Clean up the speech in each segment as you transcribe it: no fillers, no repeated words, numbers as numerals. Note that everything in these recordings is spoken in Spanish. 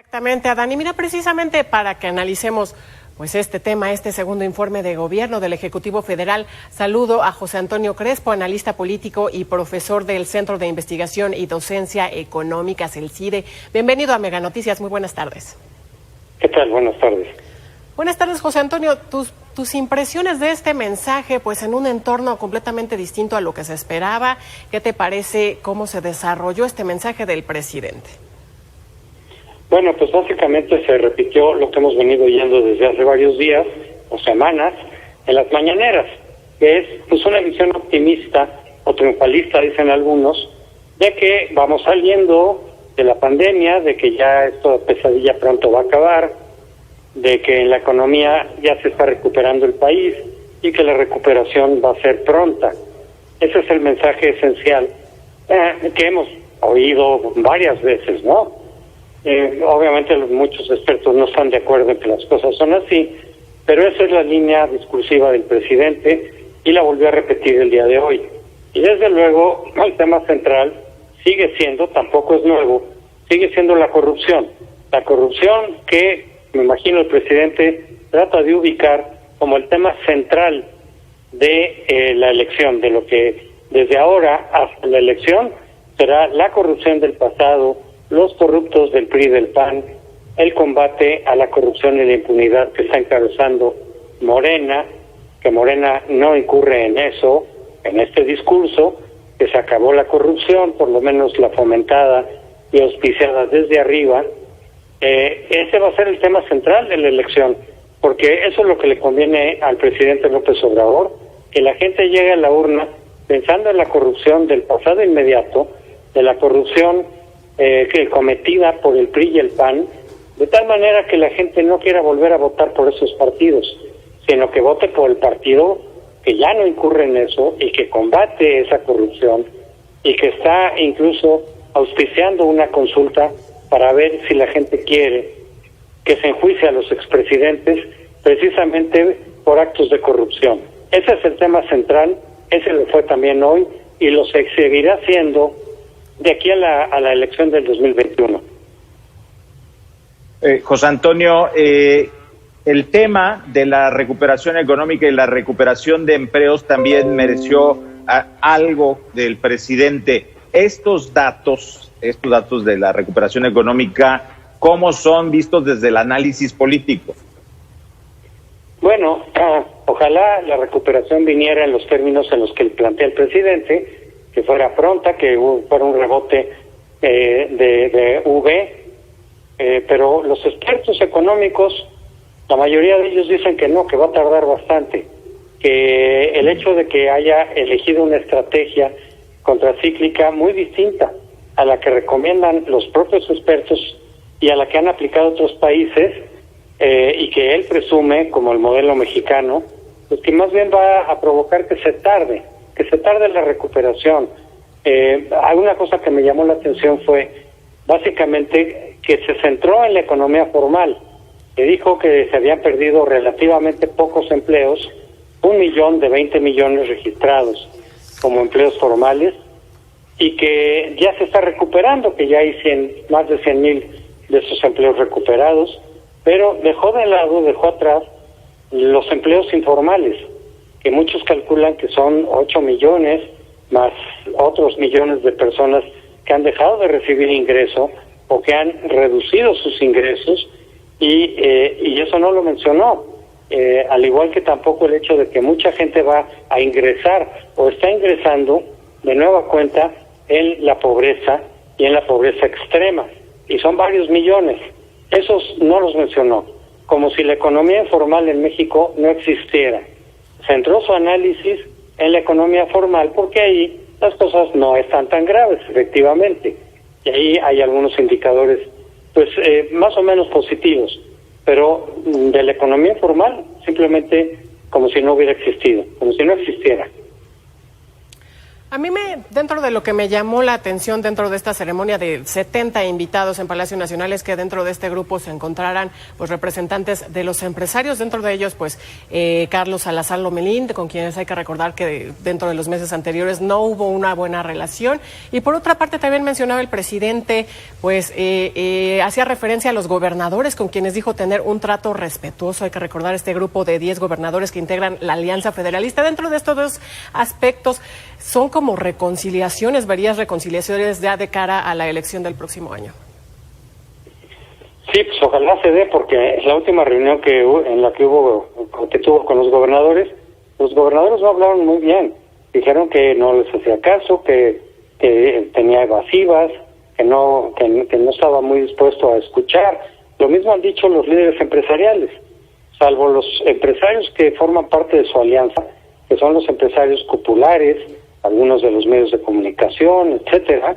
Exactamente, Adán. Y mira, precisamente para que analicemos pues este tema, este segundo informe de gobierno del Ejecutivo Federal, saludo a José Antonio Crespo, analista político y profesor del Centro de Investigación y Docencia Económicas, el CIDE. Bienvenido a Mega Noticias, muy buenas tardes. ¿Qué tal? Buenas tardes. Buenas tardes, José Antonio. Tus impresiones de este mensaje, pues en un entorno completamente distinto a lo que se esperaba. ¿Qué te parece cómo se desarrolló este mensaje del presidente? Bueno, pues básicamente se repitió lo que hemos venido oyendo desde hace varios días o semanas en las mañaneras, que es pues una visión optimista o triunfalista, dicen algunos, de que vamos saliendo de la pandemia, de que ya esta pesadilla pronto va a acabar, de que en la economía ya se está recuperando el país y que la recuperación va a ser pronta. Ese es el mensaje esencial que hemos oído varias veces, ¿no? Obviamente muchos expertos no están de acuerdo en que las cosas son así, pero esa es la línea discursiva del presidente y la volvió a repetir el día de hoy. Y desde luego el tema central sigue siendo, tampoco es nuevo, sigue siendo la corrupción. La corrupción que, me imagino, el presidente trata de ubicar como el tema central de la elección, de lo que desde ahora hasta la elección será la corrupción del pasado, los corruptos del PRI y del PAN, el combate a la corrupción y la impunidad que está encabezando Morena, que Morena no incurre en eso, en este discurso, que se acabó la corrupción, por lo menos la fomentada y auspiciada desde arriba. Ese va a ser el tema central de la elección, porque eso es lo que le conviene al presidente López Obrador, que la gente llegue a la urna pensando en la corrupción del pasado inmediato, de la corrupción que cometida por el PRI y el PAN, de tal manera que la gente no quiera volver a votar por esos partidos, sino que vote por el partido que ya no incurre en eso y que combate esa corrupción y que está incluso auspiciando una consulta para ver si la gente quiere que se enjuicie a los expresidentes precisamente por actos de corrupción. Ese es el tema central, ese lo fue también hoy y lo seguirá siendo de aquí a la elección del 2021. José Antonio, el tema de la recuperación económica y la recuperación de empleos también mereció algo del presidente. Estos datos de la recuperación económica, ¿cómo son vistos desde el análisis político? Bueno, ojalá la recuperación viniera en los términos en los que plantea el presidente, que fuera pronta, que fuera un rebote de V, pero los expertos económicos, la mayoría de ellos dicen que no, que va a tardar bastante, que el hecho de que haya elegido una estrategia contracíclica muy distinta a la que recomiendan los propios expertos y a la que han aplicado otros países, y que él presume como el modelo mexicano, pues que más bien va a provocar que se tarde la recuperación. Alguna cosa que me llamó la atención fue básicamente que se centró en la economía formal, que dijo que se habían perdido relativamente pocos empleos, 1 millón de 20 millones registrados como empleos formales, y que ya se está recuperando, que ya hay más de 100,000 de esos empleos recuperados, pero dejó atrás los empleos informales, que muchos calculan que son 8 millones, más otros millones de personas que han dejado de recibir ingreso o que han reducido sus ingresos, y eso no lo mencionó, al igual que tampoco el hecho de que mucha gente va a ingresar o está ingresando de nueva cuenta en la pobreza y en la pobreza extrema, y son varios millones. Esos no los mencionó, como si la economía informal en México no existiera. Centró su análisis en la economía formal porque ahí las cosas no están tan graves, efectivamente, y ahí hay algunos indicadores pues más o menos positivos, pero de la economía informal simplemente como si no hubiera existido, como si no existiera. A mí dentro de lo que me llamó la atención dentro de esta ceremonia de 70 invitados en Palacio Nacional es que dentro de este grupo se encontraran pues representantes de los empresarios, dentro de ellos pues Carlos Salazar Lomelín, con quienes hay que recordar que dentro de los meses anteriores no hubo una buena relación, y por otra parte también mencionaba el presidente pues hacía referencia a los gobernadores con quienes dijo tener un trato respetuoso. Hay que recordar este grupo de 10 gobernadores que integran la Alianza Federalista. Dentro de estos dos aspectos son como reconciliaciones, varias reconciliaciones ya de cara a la elección del próximo año. Sí, pues ojalá se dé, porque la última reunión que tuvo con los gobernadores no hablaron muy bien. Dijeron que no les hacía caso, que tenía evasivas, que no estaba muy dispuesto a escuchar. Lo mismo han dicho los líderes empresariales, salvo los empresarios que forman parte de su alianza, que son los empresarios populares, algunos de los medios de comunicación, etcétera.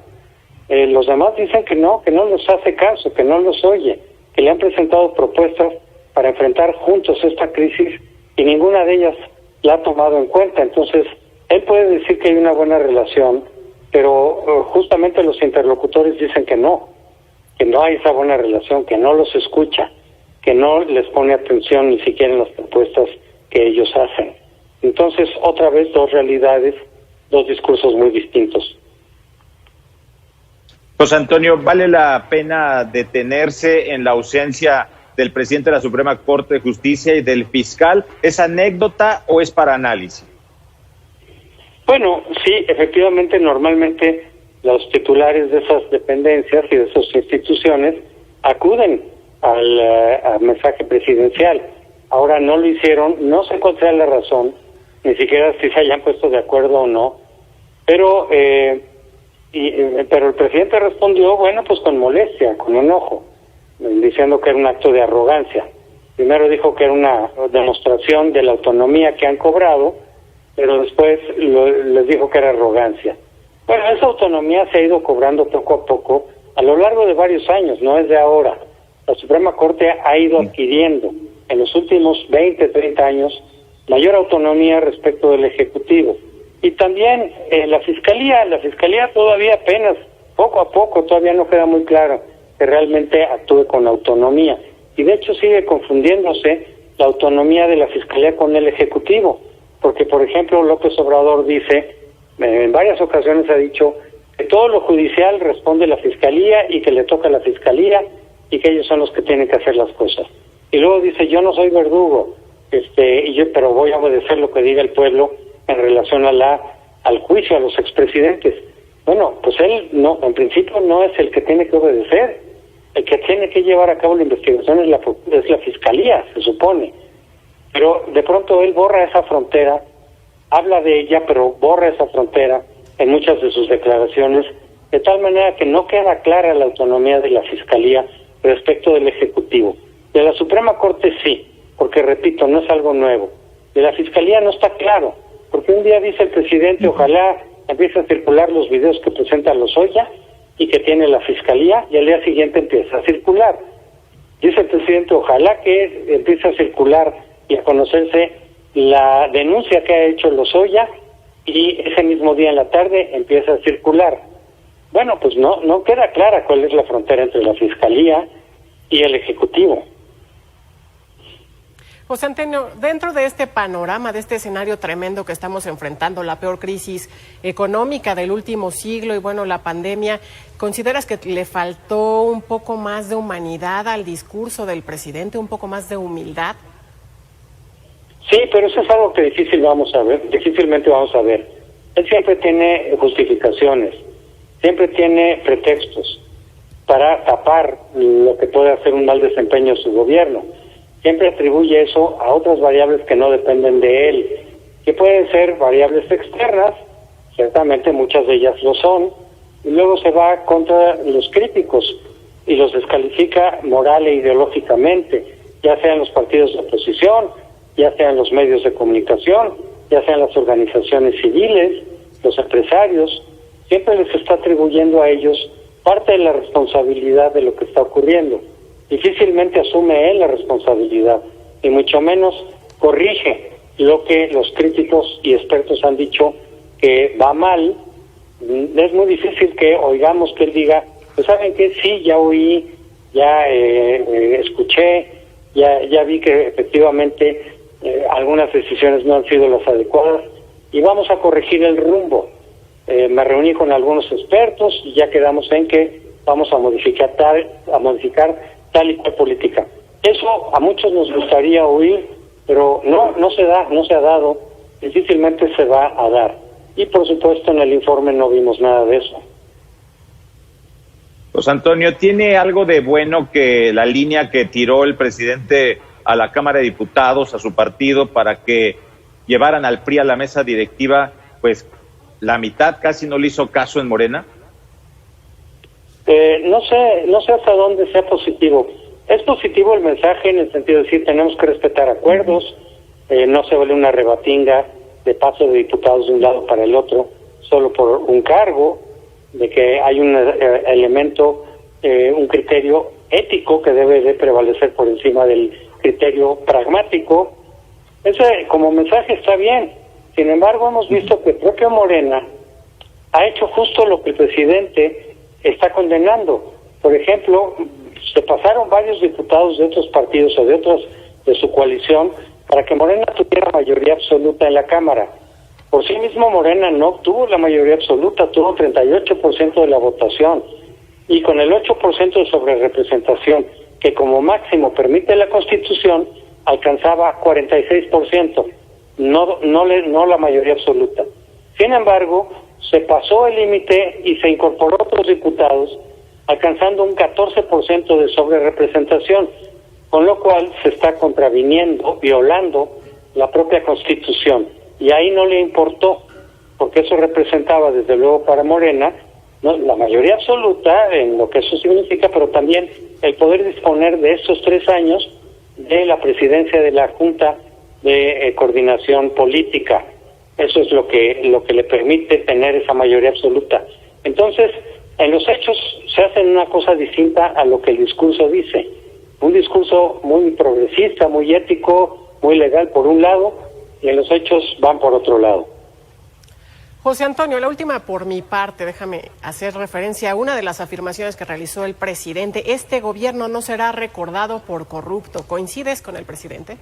Los demás dicen que no los hace caso, que no los oye, que le han presentado propuestas para enfrentar juntos esta crisis y ninguna de ellas la ha tomado en cuenta. Entonces, él puede decir que hay una buena relación, pero justamente los interlocutores dicen que no hay esa buena relación, que no los escucha, que no les pone atención ni siquiera en las propuestas que ellos hacen. Entonces, otra vez, dos realidades, dos discursos muy distintos. José Antonio, ¿vale la pena detenerse en la ausencia del presidente de la Suprema Corte de Justicia y del fiscal? ¿Es anécdota o es para análisis? Bueno, sí, efectivamente, normalmente los titulares de esas dependencias y de esas instituciones acuden al mensaje presidencial. Ahora no lo hicieron, no sé cuál sea la razón, ni siquiera si se hayan puesto de acuerdo o no, pero el presidente respondió, bueno, pues con molestia, con enojo, diciendo que era un acto de arrogancia. Primero dijo que era una demostración de la autonomía que han cobrado, pero después les dijo que era arrogancia. Bueno, esa autonomía se ha ido cobrando poco a poco a lo largo de varios años, no es de ahora. La Suprema Corte ha ido adquiriendo en los últimos 20, 30 años mayor autonomía respecto del Ejecutivo. Y también la Fiscalía todavía apenas, poco a poco, todavía no queda muy claro que realmente actúe con autonomía. Y de hecho sigue confundiéndose la autonomía de la Fiscalía con el Ejecutivo. Porque, por ejemplo, López Obrador dice, en varias ocasiones ha dicho, que todo lo judicial responde la Fiscalía y que le toca a la Fiscalía y que ellos son los que tienen que hacer las cosas. Y luego dice, yo no soy verdugo, pero voy a obedecer lo que diga el pueblo en relación al juicio a los expresidentes. Bueno, pues él no, en principio no es el que tiene que obedecer. El que tiene que llevar a cabo la investigación es la Fiscalía, se supone. Pero de pronto él borra esa frontera, habla de ella, pero borra esa frontera en muchas de sus declaraciones, de tal manera que no queda clara la autonomía de la Fiscalía respecto del Ejecutivo. De la Suprema Corte sí, porque repito, no es algo nuevo. De la Fiscalía no está claro, porque un día dice el presidente, ojalá empiece a circular los videos que presenta Lozoya y que tiene la Fiscalía, y al día siguiente empieza a circular. Dice el presidente, ojalá que empiece a circular y a conocerse la denuncia que ha hecho Lozoya, y ese mismo día en la tarde empieza a circular. Bueno, pues no queda clara cuál es la frontera entre la Fiscalía y el Ejecutivo. José Antonio, dentro de este panorama, de este escenario tremendo que estamos enfrentando, la peor crisis económica del último siglo y bueno, la pandemia, ¿consideras que le faltó un poco más de humanidad al discurso del presidente, un poco más de humildad? Sí, pero eso es algo que difícilmente vamos a ver. Él siempre tiene justificaciones, siempre tiene pretextos para tapar lo que puede hacer un mal desempeño de su gobierno. Siempre atribuye eso a otras variables que no dependen de él, que pueden ser variables externas, ciertamente muchas de ellas lo son, y luego se va contra los críticos y los descalifica moral e ideológicamente, ya sean los partidos de oposición, ya sean los medios de comunicación, ya sean las organizaciones civiles, los empresarios. Siempre les está atribuyendo a ellos parte de la responsabilidad de lo que está ocurriendo. Difícilmente asume él la responsabilidad, y mucho menos corrige lo que los críticos y expertos han dicho que va mal, es muy difícil que oigamos que él diga, pues ¿saben qué? Sí, ya oí, ya escuché, ya vi que efectivamente algunas decisiones no han sido las adecuadas y vamos a corregir el rumbo. Me reuní con algunos expertos y ya quedamos en que vamos a modificar tal y cual política. Eso a muchos nos gustaría oír, pero no se ha dado, difícilmente se va a dar. Y por supuesto en el informe no vimos nada de eso. José Antonio, ¿tiene algo de bueno que la línea que tiró el presidente a la Cámara de Diputados, a su partido, para que llevaran al PRI a la mesa directiva, pues la mitad casi no le hizo caso en Morena? No sé hasta dónde sea positivo. Es positivo el mensaje en el sentido de decir tenemos que respetar acuerdos, no se vale una rebatinga de paso de diputados de un lado para el otro, solo por un cargo, de que hay un elemento, un criterio ético que debe de prevalecer por encima del criterio pragmático. Ese como mensaje está bien. Sin embargo, hemos visto que el propio Morena ha hecho justo lo que el presidente está condenando. Por ejemplo, se pasaron varios diputados de otros partidos o de su coalición para que Morena tuviera mayoría absoluta en la Cámara. Por sí mismo Morena no obtuvo la mayoría absoluta, tuvo 38% de la votación. Y con el 8% de sobrerepresentación, que como máximo permite la Constitución, alcanzaba 46%, no la mayoría absoluta. Sin embargo, se pasó el límite y se incorporó otros diputados, alcanzando un 14% de sobrerepresentación, con lo cual se está contraviniendo, violando la propia Constitución. Y ahí no le importó, porque eso representaba desde luego para Morena, ¿no?, la mayoría absoluta en lo que eso significa, pero también el poder disponer de estos 3 años de la presidencia de la Junta de Coordinación Política. Eso es lo que le permite tener esa mayoría absoluta. Entonces, en los hechos se hace una cosa distinta a lo que el discurso dice. Un discurso muy progresista, muy ético, muy legal por un lado, y en los hechos van por otro lado. José Antonio, la última por mi parte, déjame hacer referencia a una de las afirmaciones que realizó el presidente. Este gobierno no será recordado por corrupto. ¿Coincides con el presidente?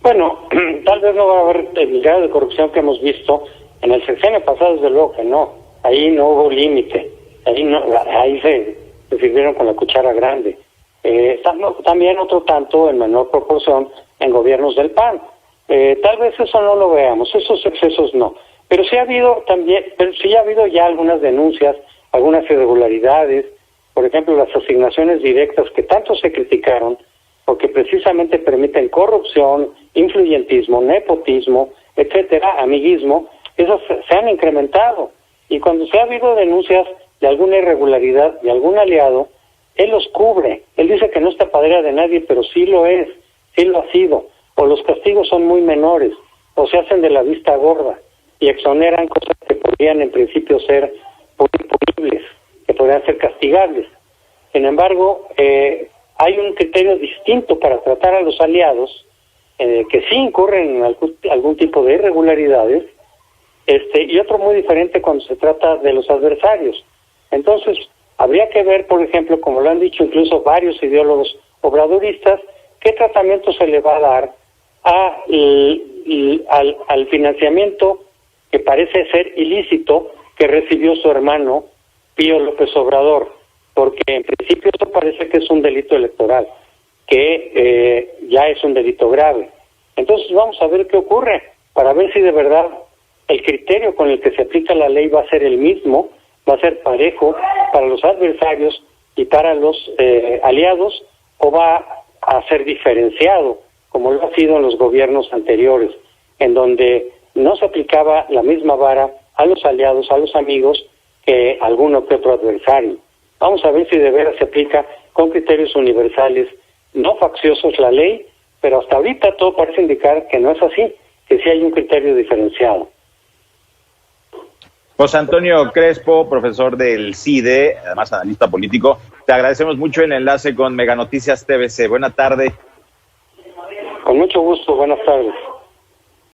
Bueno, tal vez no va a haber el grado de corrupción que hemos visto en el sexenio pasado, desde luego que no. Ahí no hubo límite. Ahí se sirvieron con la cuchara grande. También otro tanto, en menor proporción, en gobiernos del PAN. Tal vez eso no lo veamos, esos excesos no. Pero sí ha habido ya algunas denuncias, algunas irregularidades, por ejemplo, las asignaciones directas que tanto se criticaron, porque precisamente permiten corrupción, influyentismo, nepotismo, etcétera, amiguismo, esas se han incrementado. Y cuando se ha habido denuncias de alguna irregularidad de algún aliado, él los cubre. Él dice que no es tapadera de nadie, pero sí lo es, sí lo ha sido. O los castigos son muy menores, o se hacen de la vista gorda y exoneran cosas que podrían en principio ser punibles, que podrían ser castigables. Sin embargo, hay un criterio distinto para tratar a los aliados, que sí incurren en algún tipo de irregularidades, y otro muy diferente cuando se trata de los adversarios. Entonces, habría que ver, por ejemplo, como lo han dicho incluso varios ideólogos obradoristas, qué tratamiento se le va a dar al financiamiento que parece ser ilícito que recibió su hermano Pío López Obrador, porque en principio esto parece que es un delito electoral, que ya es un delito grave. Entonces vamos a ver qué ocurre, para ver si de verdad el criterio con el que se aplica la ley va a ser el mismo, va a ser parejo para los adversarios y para los aliados, o va a ser diferenciado, como lo ha sido en los gobiernos anteriores, en donde no se aplicaba la misma vara a los aliados, a los amigos, que alguno que otro adversario. Vamos a ver si de veras se aplica con criterios universales, no facciosos la ley, pero hasta ahorita todo parece indicar que no es así, que sí hay un criterio diferenciado. José Antonio Crespo, profesor del CIDE, además analista político, te agradecemos mucho el enlace con Mega Noticias TVC. Buena tarde. Con mucho gusto, buenas tardes.